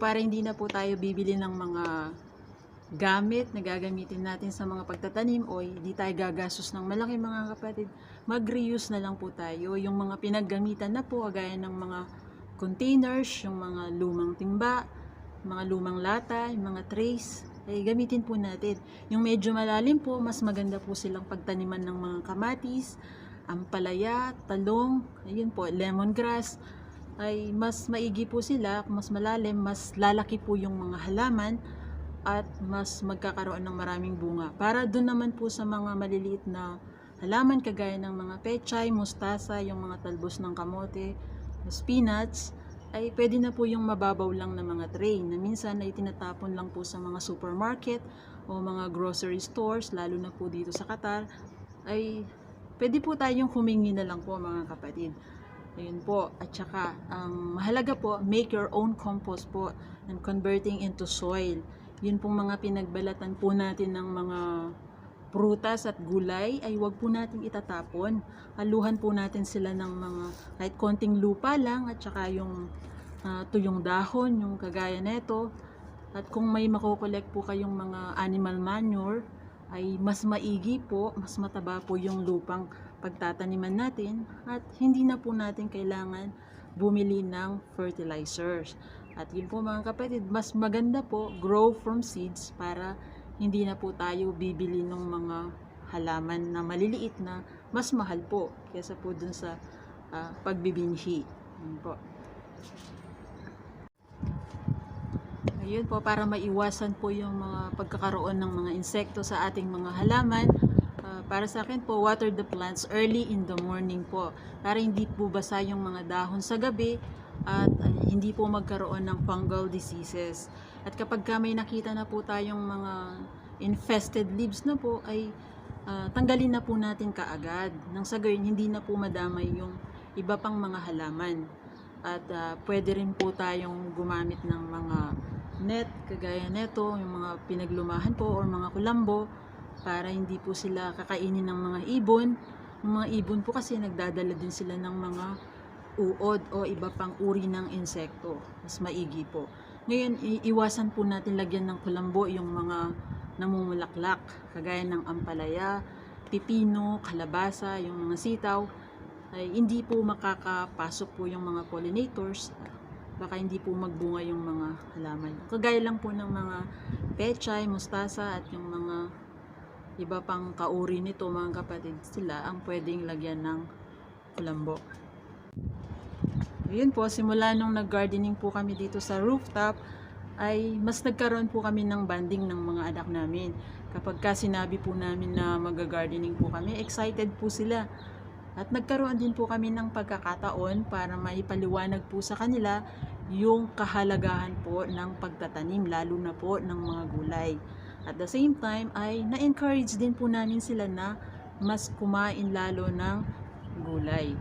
para hindi na po tayo bibili ng mga gamit na gagamitin natin sa mga pagtatanim o hindi tayo gagastos ng malaki, mga kapatid, mag-reuse na lang po tayo. Yung mga pinaggamitan na po, gaya ng mga containers, yung mga lumang timba, mga lumang lata, yung mga trays, ay gamitin po natin. Yung medyo malalim po, mas maganda po silang pagtaniman ng mga kamatis, ampalaya, talong, ayun po, lemongrass, ay mas maigi po sila. Kung mas malalim, mas lalaki po yung mga halaman at mas magkakaroon ng maraming bunga. Para doon naman po sa mga maliliit na halaman kagaya ng mga pechay, mustasa, yung mga talbos ng kamote, spinach, ay pwede na po yung mababaw lang na mga tray na minsan ay tinatapon lang po sa mga supermarket o mga grocery stores, lalo na po dito sa Qatar. Ay pwede po tayong humingi na lang po, mga kapatid. Ayun po. At saka ang mahalaga po, make your own compost po and converting into soil. Yun pong mga pinagbalatan po natin ng mga prutas at gulay ay wag po natin itatapon. Haluhan po natin sila ng mga kahit konting lupa lang, at saka yung tuyong dahon, yung kagaya neto. At kung may makokolekt po kayong mga animal manure, ay mas maigi po, mas mataba po yung lupang pagtataniman natin, at hindi na po natin kailangan bumili ng fertilizers. At yun po, mga kapatid, mas maganda po grow from seeds para hindi na po tayo bibili ng mga halaman na maliliit na mas mahal po kaysa po dun sa pagbibinhi. Yun po. Ayun po, para maiwasan po yung mga pagkakaroon ng mga insekto sa ating mga halaman. Para sa akin po, water the plants early in the morning po, para hindi po basa yung mga dahon sa gabi at hindi po magkaroon ng fungal diseases. At kapag may nakita na po tayong mga infested leaves na po, ay tanggalin na po natin kaagad. Nang sa gayon, hindi na po madamay yung iba pang mga halaman. At pwede rin po tayong gumamit ng mga net, kagaya neto, yung mga pinaglumahan po or mga kulambo, para hindi po sila kakainin ng mga ibon. Yung mga ibon po kasi nagdadala din sila ng mga uod o iba pang uri ng insekto. Mas maigi po. Ngayon, iwasan po natin lagyan ng kulambo yung mga namumulaklak, kagaya ng ampalaya, pipino, kalabasa, yung mga sitaw. Ay hindi po makakapasok po yung mga pollinators. Baka hindi po magbunga yung mga halaman. Kagaya lang po ng mga pechay, mustasa, at yung mga iba pang kauri nito, mga kapatid, sila ang pwedeng lagyan ng kulambo. Ayun po, simula nung nag-gardening po kami dito sa rooftop, ay mas nagkaroon po kami ng bonding ng mga anak namin. Kapag sinabi po namin na mag-gardening po kami, excited po sila. At nagkaroon din po kami ng pagkakataon para maipaliwanag po sa kanila yung kahalagahan po ng pagtatanim, lalo na po ng mga gulay. At the same time ay na-encourage din po namin sila na mas kumain lalo ng gulay.